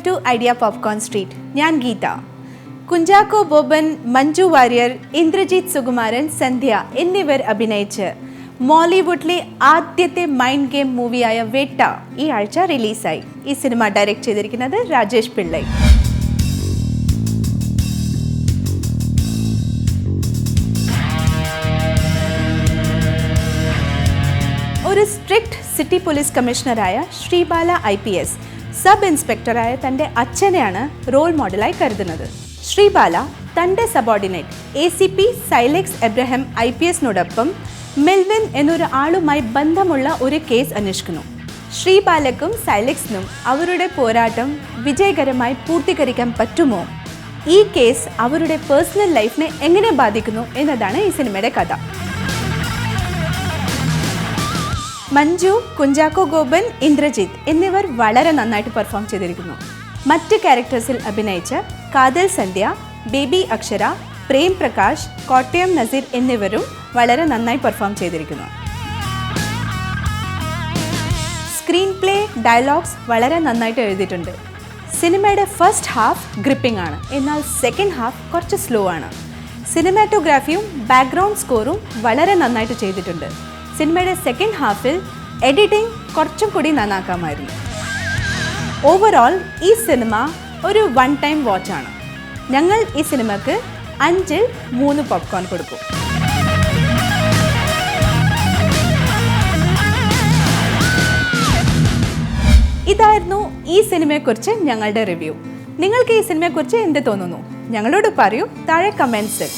To idea popcorn street. ഞാൻ ഗീത. കുഞ്ചാക്കോ ബോബൻ, മഞ്ജു വാര്യർ, ഇന്ദ്രജിത്ത് സുകുമാരൻ, സന്ധ്യ എന്നിവർ അഭിനയിച്ച് മോളിവുഡിലെ ആദ്യത്തെ മൈൻഡ് ഗെയിം മൂവിയായ വേട്ട ഈ ആഴ്ച റിലീസായി. ഈ സിനിമ ഡയറക്റ്റ് ചെയ്തിരിക്കുന്നത് രാജേഷ് പിള്ളൈ. ഒരു സ്ട്രിക്റ്റ് സിറ്റി പോലീസ് കമ്മീഷണറായ ശ്രീബാല IPS സബ് ഇൻസ്പെക്ടറായ തൻ്റെ അച്ഛനെയാണ് റോൾ മോഡലായി കരുതുന്നത്. ശ്രീബാല തൻ്റെ സബോർഡിനേറ്റ് ACP സൈലെക്സ് എബ്രഹാം IPSനോടൊപ്പം മെൽവിൻ എന്നൊരു ആളുമായി ബന്ധമുള്ള ഒരു കേസ് അന്വേഷിക്കുന്നു. ശ്രീബാലക്കും സൈലെക്സിനും അവരുടെ പോരാട്ടം വിജയകരമായി പൂർത്തീകരിക്കാൻ പറ്റുമോ, ഈ കേസ് അവരുടെ പേഴ്സണൽ ലൈഫിനെ എങ്ങനെ ബാധിക്കുന്നു എന്നതാണ് ഈ സിനിമയുടെ കഥ. മഞ്ജു, കുഞ്ചാക്കോ ബോബൻ, ഇന്ദ്രജിത്ത് എന്നിവർ വളരെ നന്നായിട്ട് പെർഫോം ചെയ്തിരിക്കുന്നു. മറ്റ് ക്യാരക്ടേഴ്സിൽ അഭിനയിച്ച കാതൽ സന്ധ്യ, ബേബി അക്ഷര, പ്രേം പ്രകാശ്, കോട്ടയം നസീർ എന്നിവരും വളരെ നന്നായി പെർഫോം ചെയ്തിരിക്കുന്നു. സ്ക്രീൻ പ്ലേ, ഡയലോഗ്സ് വളരെ നന്നായിട്ട് എഴുതിയിട്ടുണ്ട്. സിനിമയുടെ ഫസ്റ്റ് ഹാഫ് ഗ്രിപ്പിംഗ് ആണ്, എന്നാൽ സെക്കൻഡ് ഹാഫ് കുറച്ച് സ്ലോ ആണ്. സിനിമാറ്റോഗ്രാഫിയും ബാക്ക്ഗ്രൗണ്ട് സ്കോറും വളരെ നന്നായിട്ട് ചെയ്തിട്ടുണ്ട്. സിനിമയുടെ സെക്കൻഡ് ഹാഫിൽ എഡിറ്റിംഗ് കുറച്ചും കൂടി നന്നാക്കാമായിരുന്നു. ഓവറോൾ ഈ സിനിമ ഒരു വൺ ടൈം വാച്ചാണ്. ഞങ്ങൾ ഈ സിനിമക്ക് 5-ൽ 3 പോപ്കോൺ കൊടുക്കും. ഇതായിരുന്നു ഈ സിനിമയെക്കുറിച്ച് ഞങ്ങളുടെ റിവ്യൂ. നിങ്ങൾക്ക് ഈ സിനിമയെക്കുറിച്ച് എന്ത് തോന്നുന്നു? ഞങ്ങളോട് പറയൂ താഴെ കമൻസിൽ.